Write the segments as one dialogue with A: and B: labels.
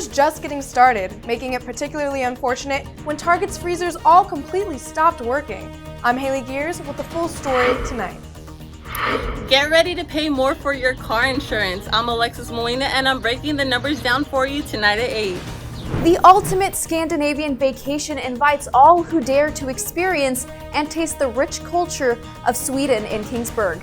A: Summer's just getting started, making it particularly unfortunate when Target's freezers all completely stopped working. I'm Haley Gears with the full story tonight.
B: Get ready to pay more for your car insurance. I'm Alexis Molina and I'm breaking the numbers down for you tonight at 8.
C: The ultimate Scandinavian vacation invites all who dare to experience and taste the rich culture of Sweden in Kingsburg.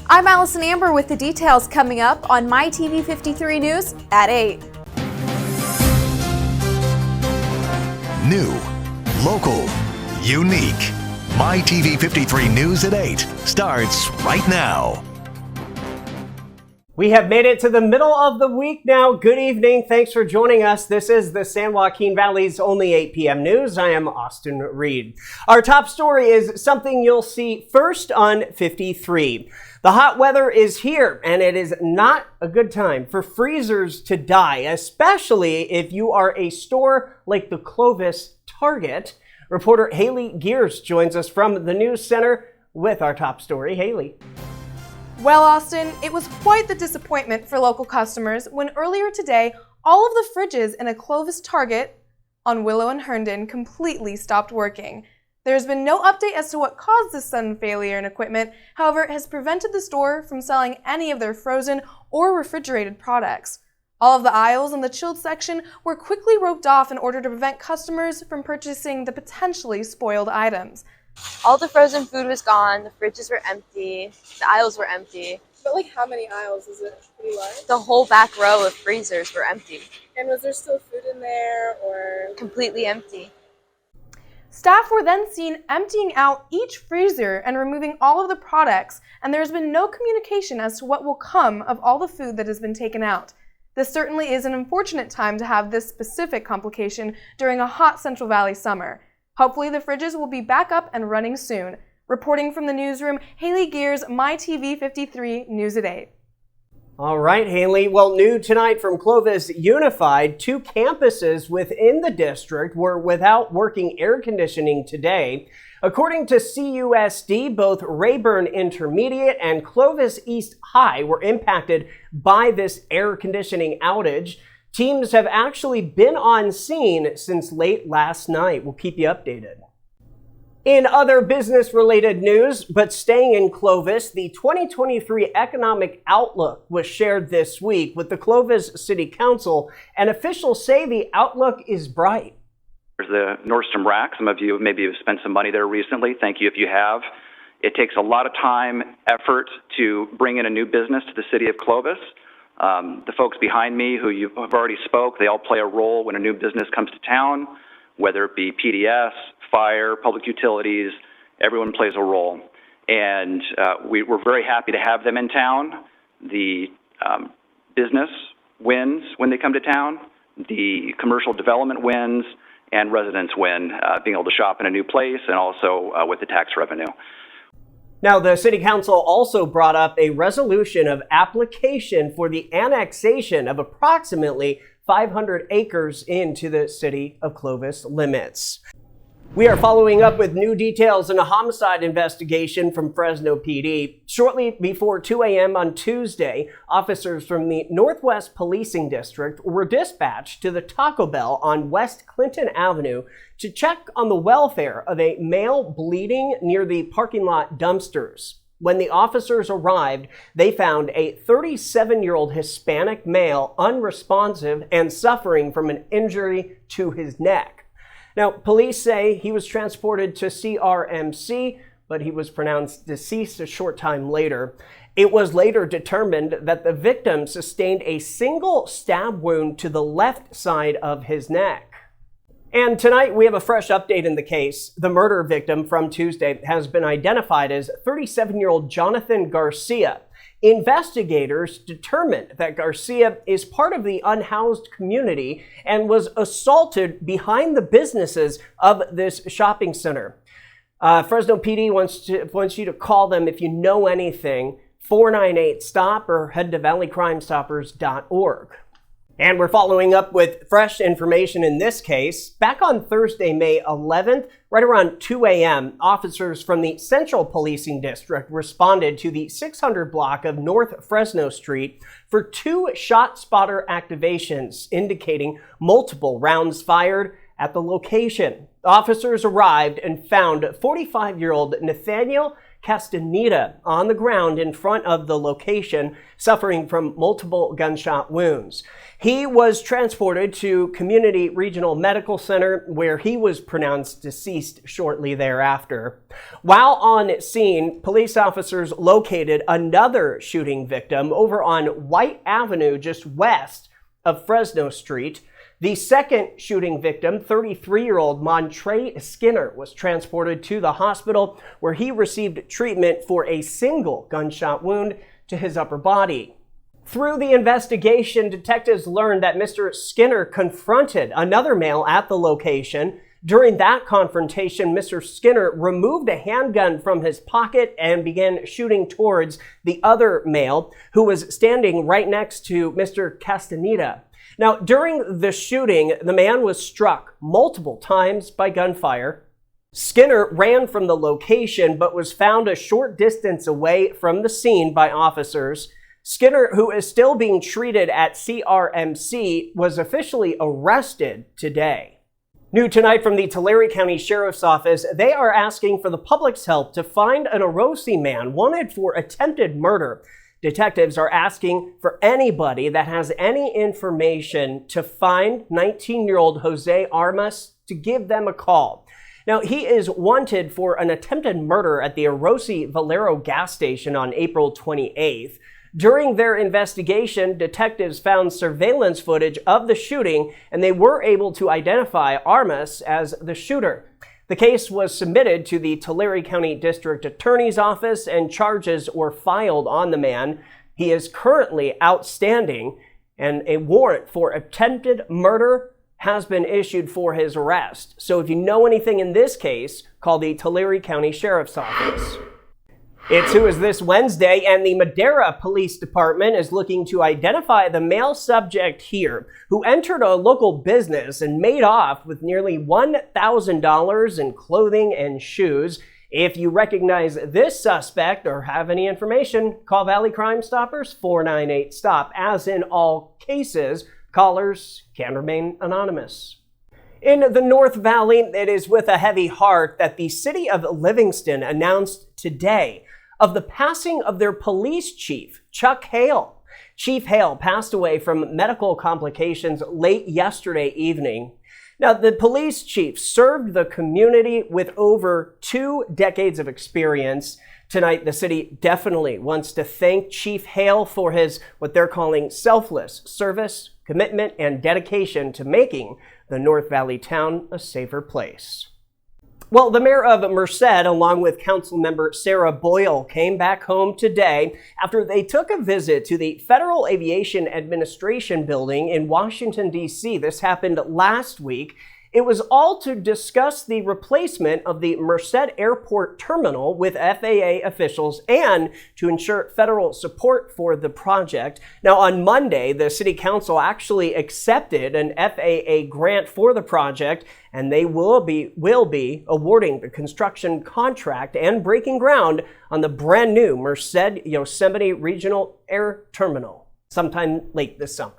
C: I'm Allison Amber with the details coming up on MyTV 53 News at 8.
D: New, local, unique. MyTV 53 News at 8 starts right now.
E: We have made it to the middle of the week now. Good evening. Thanks for joining us. This is the San Joaquin Valley's only 8 p.m. news. I am Austin Reed. Our top story is something you'll see first on 53. The hot weather is here, and it is not a good time for freezers to die, especially if you are a store like the Clovis Target. Reporter Haley Gears joins us from the News Center with our top story. Haley.
A: Well, Austin, it was quite the disappointment for local customers when earlier today, all of the fridges in a Clovis Target on Willow and Herndon completely stopped working. There's been no update as to what caused this sudden failure in equipment. However, it has prevented the store from selling any of their frozen or refrigerated products. All of the aisles in the chilled section were quickly roped off in order to prevent customers from purchasing the potentially spoiled items.
F: All the frozen food was gone, the fridges were empty, the aisles were empty.
G: But like how many aisles? Is it pretty large?
F: The whole back row of freezers were empty.
G: And was there still food in there or?
F: Completely empty.
A: Staff were then seen emptying out each freezer and removing all of the products, and there has been no communication as to what will come of all the food that has been taken out. This certainly is an unfortunate time to have this specific complication during a hot Central Valley summer. Hopefully the fridges will be back up and running soon. Reporting from the newsroom, Haley Gears, MyTV 53 News at 8.
E: All right, Haley. Well, new tonight from Clovis Unified, 2 campuses within the district were without working air conditioning today. According to CUSD, both Rayburn Intermediate and Clovis East High were impacted by this air conditioning outage. Teams have actually been on scene since late last night. We'll keep you updated. In other business-related news, but staying in Clovis, the 2023 Economic Outlook was shared this week with the Clovis City Council, and officials say the outlook is bright.
H: There's the Nordstrom Rack. Some of you maybe have spent some money there recently. Thank you if you have. It takes a lot of time, effort to bring in a new business to the city of Clovis. The folks behind me who you have already spoke, they all play a role when a new business comes to town, whether it be PDS, fire, public utilities, everyone plays a role. And we're very happy to have them in town. The business wins when they come to town, the commercial development wins, and residents win, being able to shop in a new place and also with the tax revenue.
E: Now, the City Council also brought up a resolution of application for the annexation of approximately 500 acres into the City of Clovis limits. We are following up with new details in a homicide investigation from Fresno PD. Shortly before 2 a.m. on Tuesday, officers from the Northwest Policing District were dispatched to the Taco Bell on West Clinton Avenue to check on the welfare of a male bleeding near the parking lot dumpsters. When the officers arrived, they found a 37-year-old Hispanic male unresponsive and suffering from an injury to his neck. Now, police say he was transported to CRMC, but he was pronounced deceased a short time later. It was later determined that the victim sustained a single stab wound to the left side of his neck. And tonight we have a fresh update in the case. The murder victim from Tuesday has been identified as 37-year-old Jonathan Garcia. Investigators determined that Garcia is part of the unhoused community and was assaulted behind the businesses of this shopping center. Fresno PD wants you to call them if you know anything, 498-STOP, or head to valleycrimestoppers.org. And we're following up with fresh information in this case. Back on Thursday, May 11th, right around 2 a.m., officers from the Central Policing District responded to the 600 block of North Fresno Street for 2 shot spotter activations indicating multiple rounds fired at the location. Officers arrived and found 45-year-old Nathaniel Castaneda on the ground in front of the location, suffering from multiple gunshot wounds. He was transported to Community Regional Medical Center, where he was pronounced deceased shortly thereafter. While on scene, police officers located another shooting victim over on White Avenue, just west of Fresno Street. The second shooting victim, 33-year-old Montre Skinner, was transported to the hospital where he received treatment for a single gunshot wound to his upper body. Through the investigation, detectives learned that Mr. Skinner confronted another male at the location. During that confrontation, Mr. Skinner removed a handgun from his pocket and began shooting towards the other male, who was standing right next to Mr. Castaneda. Now, during the shooting, the man was struck multiple times by gunfire. Skinner ran from the location but was found a short distance away from the scene by officers. Skinner, who is still being treated at CRMC, was officially arrested today. New tonight from the Tulare County Sheriff's Office, they are asking for the public's help to find an Orosi man wanted for attempted murder. Detectives are asking for anybody that has any information to find 19-year-old Jose Armas to give them a call. Now, he is wanted for an attempted murder at the Orosi Valero gas station on April 28th. During their investigation, detectives found surveillance footage of the shooting, and they were able to identify Armas as the shooter. The case was submitted to the Tulare County District Attorney's Office, and charges were filed on the man. He is currently outstanding, and a warrant for attempted murder has been issued for his arrest. So if you know anything in this case, call the Tulare County Sheriff's Office. It's Who Is This Wednesday, and the Madera Police Department is looking to identify the male subject here who entered a local business and made off with nearly $1,000 in clothing and shoes. If you recognize this suspect or have any information, call Valley Crime Stoppers 498-STOP. As in all cases, callers can remain anonymous. In the North Valley, it is with a heavy heart that the city of Livingston announced today of the passing of their police chief, Chuck Hale. Chief Hale passed away from medical complications late yesterday evening. Now, the police chief served the community with over 2 decades of experience. Tonight, the city definitely wants to thank Chief Hale for his, what they're calling, selfless service, commitment, and dedication to making the North Valley town a safer place. Well, the mayor of Merced, along with council member Sarah Boyle, came back home today after they took a visit to the Federal Aviation Administration building in Washington, D.C. This happened last week. It was all to discuss the replacement of the Merced Airport Terminal with FAA officials and to ensure federal support for the project. Now, on Monday, the City Council actually accepted an FAA grant for the project, and they will be awarding the construction contract and breaking ground on the brand new Merced Yosemite Regional Air Terminal sometime late this summer.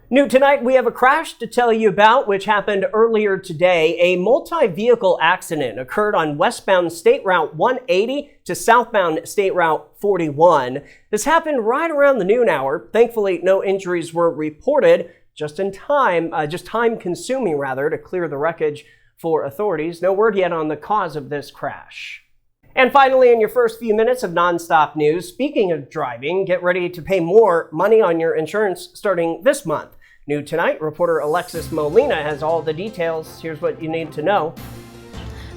E: New tonight, we have a crash to tell you about, which happened earlier today. A multi-vehicle accident occurred on westbound State Route 180 to southbound State Route 41. This happened right around the noon hour. Thankfully, no injuries were reported. Just time consuming to clear the wreckage for authorities. No word yet on the cause of this crash. And finally, in your first few minutes of nonstop news, speaking of driving, get ready to pay more money on your insurance starting this month. New tonight, reporter Alexis Molina has all the details. Here's what you need to know.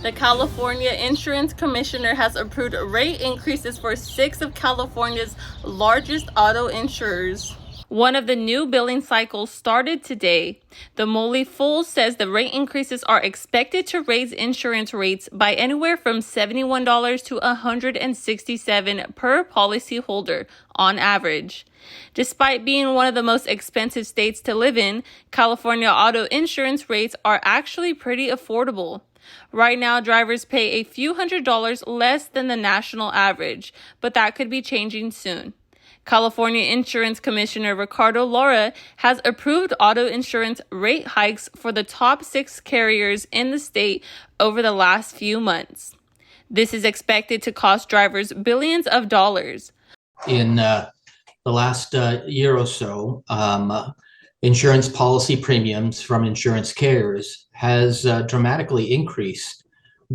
B: The California Insurance Commissioner has approved rate increases for 6 of California's largest auto insurers. One of the new billing cycles started today. The Molly Fool says the rate increases are expected to raise insurance rates by anywhere from $71 to $167 per policyholder on average. Despite being one of the most expensive states to live in, California auto insurance rates are actually pretty affordable. Right now, drivers pay a few $100s less than the national average, but that could be changing soon. California Insurance Commissioner Ricardo Lara has approved auto insurance rate hikes for the top 6 carriers in the state over the last few months. This is expected to cost drivers billions of dollars.
I: In the last year or so, insurance policy premiums from insurance carriers has dramatically increased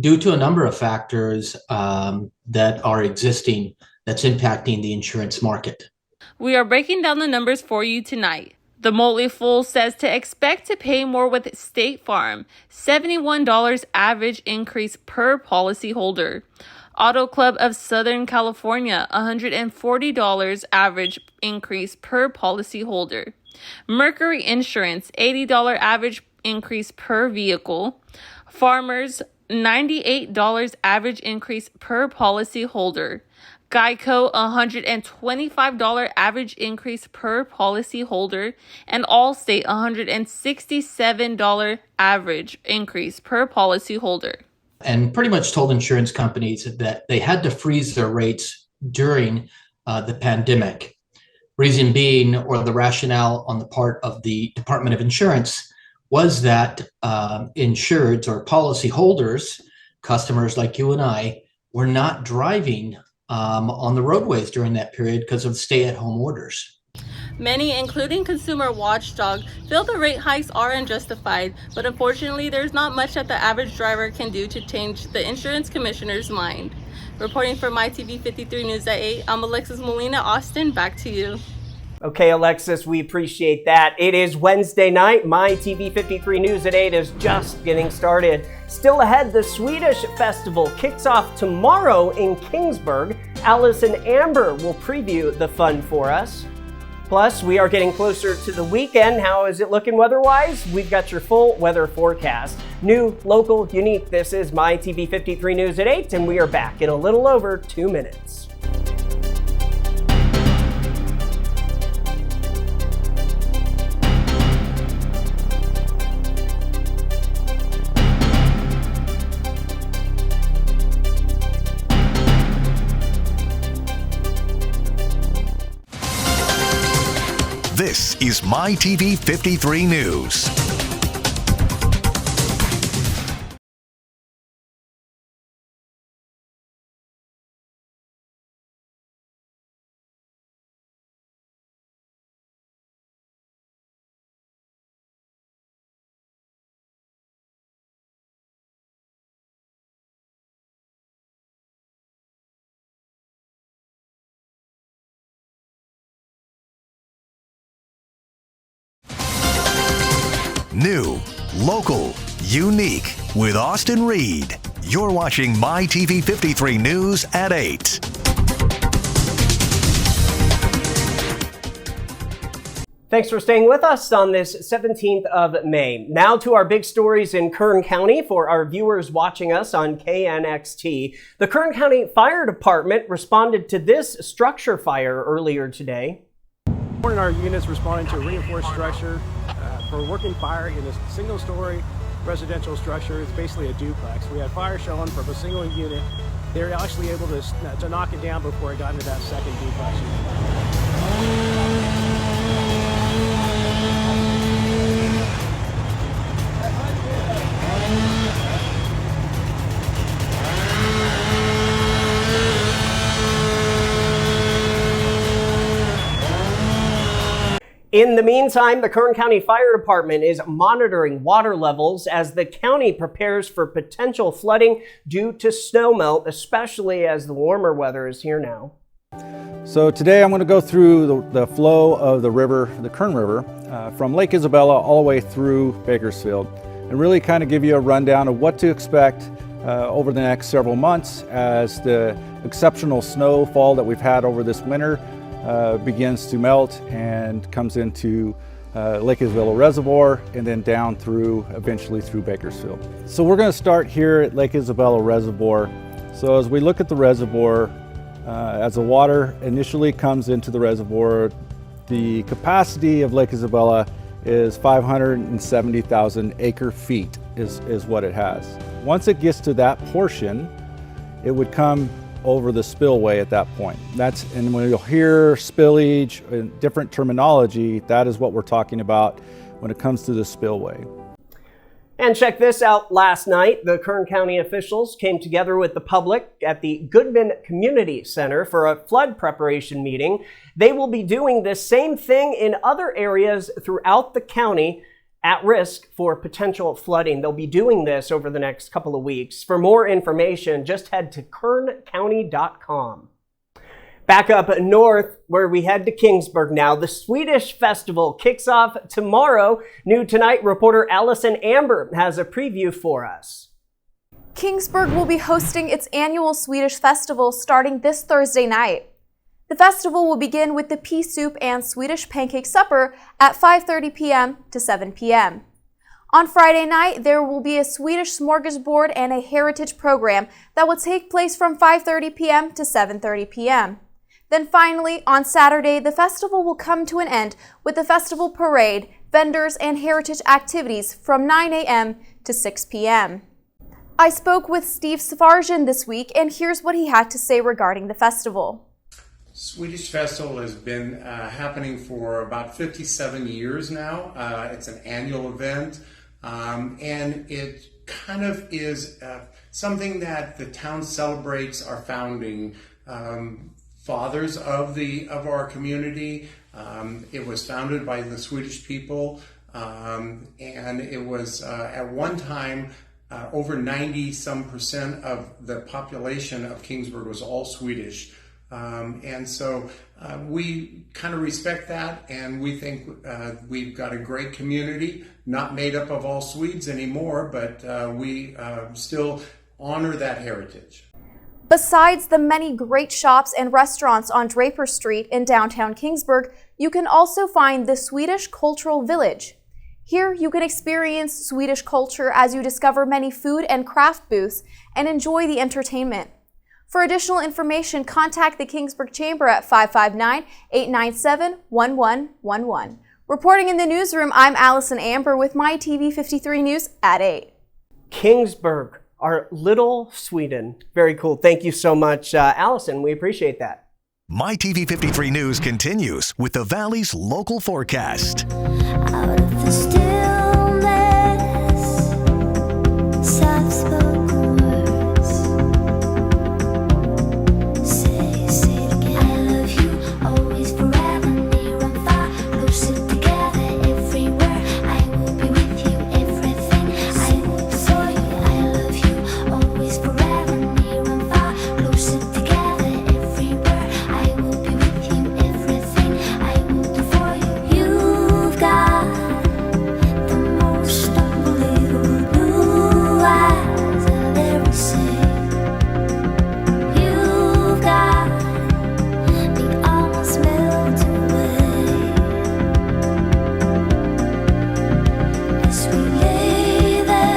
I: due to a number of factors that are existing that's impacting the insurance market.
B: We are breaking down the numbers for you tonight. The Motley Fool says to expect to pay more with State Farm, $71 average increase per policyholder. Auto Club of Southern California, $140 average increase per policyholder. Mercury Insurance, $80 average increase per vehicle. Farmers, $98 average increase per policyholder. Geico, $125 average increase per policyholder, and Allstate, $167 average increase per policyholder.
I: And pretty much told insurance companies that they had to freeze their rates during the pandemic. Reason being, or the rationale on the part of the Department of Insurance, was that insureds or policyholders, customers like you and I, were not driving on the roadways during that period because of stay-at-home orders.
B: Many, including Consumer Watchdog, feel the rate hikes are unjustified, but unfortunately there's not much that the average driver can do to change the insurance commissioner's mind. Reporting for MyTV 53 News at 8, I'm Alexis Molina. Austin, back to you.
E: Okay, Alexis, we appreciate that. It is Wednesday night. MyTV 53 News at 8 is just getting started. Still ahead, the Swedish festival kicks off tomorrow in Kingsburg. Alice and Amber will preview the fun for us. Plus, we are getting closer to the weekend. How is it looking weather-wise? We've got your full weather forecast. New, local, unique. This is MyTV 53 News at 8, and we are back in a little over 2 minutes.
D: This is MyTV 53 News. New, local, unique with Austin Reed. You're watching MyTV 53 News at 8.
E: Thanks for staying with us on this 17th of May. Now to our big stories in Kern County for our viewers watching us on KNXT. The Kern County Fire Department responded to this structure fire earlier today.
J: Our units responding to a reinforced structure for working fire in a single-story residential structure. It's basically a duplex. We had fire showing from a single unit. They were actually able to knock it down before it got into that second duplex unit.
E: In the meantime, the Kern County Fire Department is monitoring water levels as the county prepares for potential flooding due to snowmelt, especially as the warmer weather is here now.
K: So today I'm going to go through the flow of the river, the Kern River, from Lake Isabella all the way through Bakersfield, and really kind of give you a rundown of what to expect over the next several months as the exceptional snowfall that we've had over this winter begins to melt and comes into Lake Isabella Reservoir and then down through, eventually through Bakersfield. So we're going to start here at Lake Isabella Reservoir. So as we look at the reservoir, as the water initially comes into the reservoir, the capacity of Lake Isabella is 570,000 acre feet is what it has. Once it gets to that portion, it would come over the spillway at that point. And when you'll hear spillage and different terminology, that is what we're talking about when it comes to the spillway.
E: And check this out. Last night, the Kern County officials came together with the public at the Goodman Community Center for a flood preparation meeting. They will be doing this same thing in other areas throughout the county at risk for potential flooding. They'll be doing this over the next couple of weeks. For more information, just head to kerncounty.com. Back up north, where we head to Kingsburg now. The Swedish Festival kicks off tomorrow. New Tonight reporter Allison Amber has a preview for us.
C: Kingsburg will be hosting its annual Swedish Festival starting this Thursday night. The festival will begin with the pea soup and Swedish pancake supper at 5:30 p.m. to 7 p.m. On Friday night, there will be a Swedish smorgasbord and a heritage program that will take place from 5:30 p.m. to 7:30 p.m. Then finally, on Saturday, the festival will come to an end with the festival parade, vendors, and heritage activities from 9 a.m. to 6 p.m. I spoke with Steve Safarjan this week, and here's what he had to say regarding the festival.
L: Swedish Festival has been happening for about 57 years now. It's an annual event, and it kind of is something that the town celebrates our founding fathers of our community. It was founded by the Swedish people, and it was at one time over 90% of the population of Kingsburg was all Swedish. And so we kind of respect that, and we think we've got a great community, not made up of all Swedes anymore, but we still honor that heritage.
C: Besides the many great shops and restaurants on Draper Street in downtown Kingsburg, you can also find the Swedish Cultural Village. Here you can experience Swedish culture as you discover many food and craft booths and enjoy the entertainment. For additional information, contact the Kingsburg Chamber at 559-897-1111. Reporting in the newsroom, I'm Allison Amber with MyTV 53 News at 8.
E: Kingsburg, our little Sweden. Very cool. Thank you so much, Allison. We appreciate that.
D: MyTV 53 News continues with the Valley's local forecast.
M: Out of the stillness, soft-spoken words say it again. I love you, always, forever, near and far, closer together, everywhere. I will be with you, everything I will do for you. I love you, always, forever, near and far, closer together, everywhere. I will be with you, everything I will do for you. You've got the most unbelievable blue eyes I've ever seen. You've got me almost melt away as we lay there.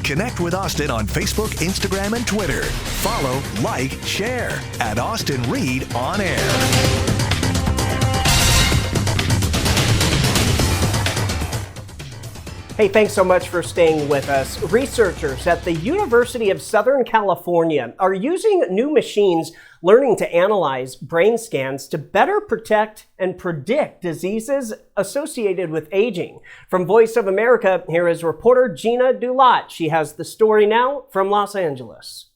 D: Connect with Austin on Facebook, Instagram, and Twitter. Follow, like, share at Austin Reed On Air.
E: Hey, thanks so much for staying with us. Researchers at the University of Southern California are using new machines learning to analyze brain scans to better protect and predict diseases associated with aging. From Voice of America, here is reporter Gina Dulot. She has the story now from Los Angeles.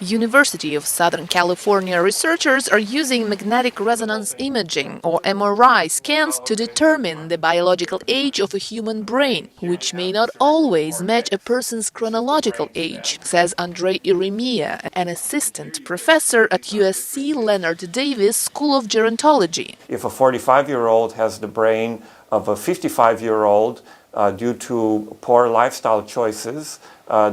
N: University of Southern California researchers are using magnetic resonance imaging, or MRI, scans to determine the biological age of a human brain, which may not always match a person's chronological age, says Andre Iremia, an assistant professor at USC Leonard Davis School of Gerontology.
O: If a 45-year-old has the brain of a 55-year-old due to poor lifestyle choices,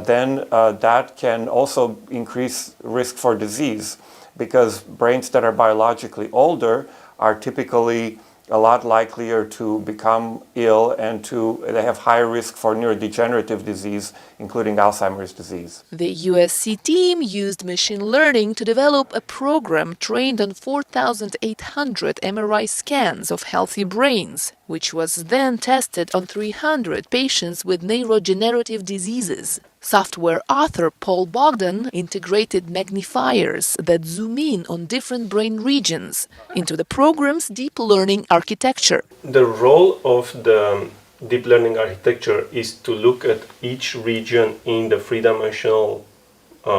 O: then that can also increase risk for disease, because brains that are biologically older are typically a lot likelier to become ill and they have higher risk for neurodegenerative disease, including Alzheimer's disease.
N: The USC team used machine learning to develop a program trained on 4,800 MRI scans of healthy brains, which was then tested on 300 patients with neurodegenerative diseases. Software author Paul Bogdan integrated magnifiers that zoom in on different brain regions into the program's deep learning architecture.
P: The role of the deep learning architecture is to look at each region in the three-dimensional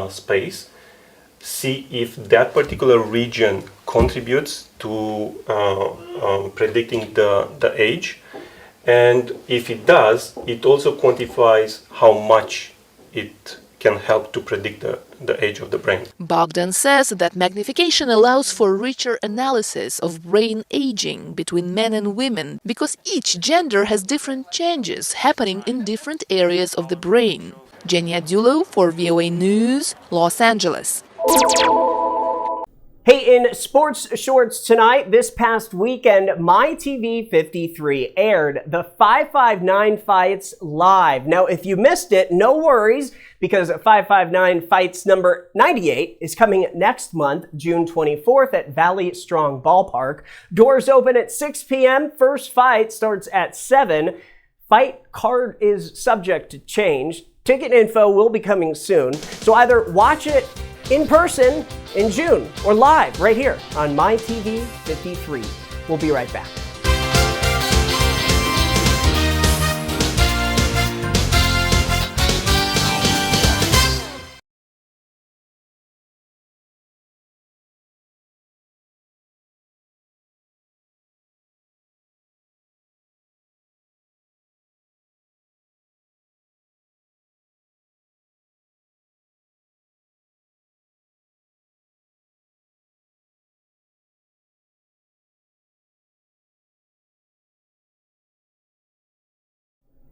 P: space, see if that particular region contributes to predicting the age, and if it does, it also quantifies how much it can help to predict the age of the brain.
N: Bogdan says that magnification allows for richer analysis of brain aging between men and women because each gender has different changes happening in different areas of the brain. Jenny Adulo for VOA News, Los Angeles.
E: Hey, in sports shorts tonight, this past weekend, MyTV 53 aired the 559 Fights live. Now, if you missed it, no worries, because 559 Fights number 98 is coming next month, June 24th at Valley Strong Ballpark. Doors open at 6 p.m. First fight starts at 7. Fight card is subject to change. Ticket info will be coming soon, so either watch it in person in June or live right here on MyTV 53. We'll be right back.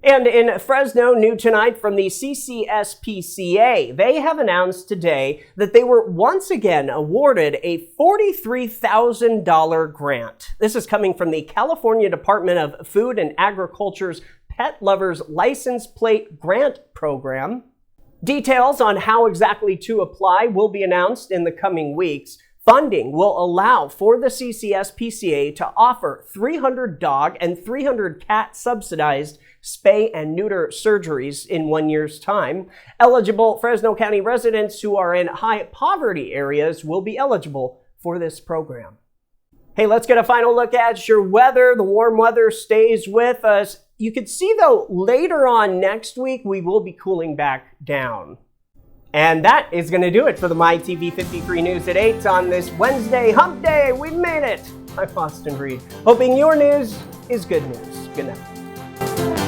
E: And in Fresno, new tonight from the CCSPCA, they have announced today that they were once again awarded a $43,000 grant. This is coming from the California Department of Food and Agriculture's Pet Lovers License Plate Grant Program. Details on how exactly to apply will be announced in the coming weeks. Funding will allow for the CCSPCA to offer 300 dog and 300 cat subsidized spay and neuter surgeries in 1 year's time. Eligible Fresno County residents who are in high poverty areas will be eligible for this program. Hey, let's get a final look at your weather. The warm weather stays with us. You can see, though, later on next week, we will be cooling back down. And that is going to do it for the MyTV 53 News at 8 on this Wednesday hump day. We made it. I'm Austin Reed, hoping your news is good news. Good night.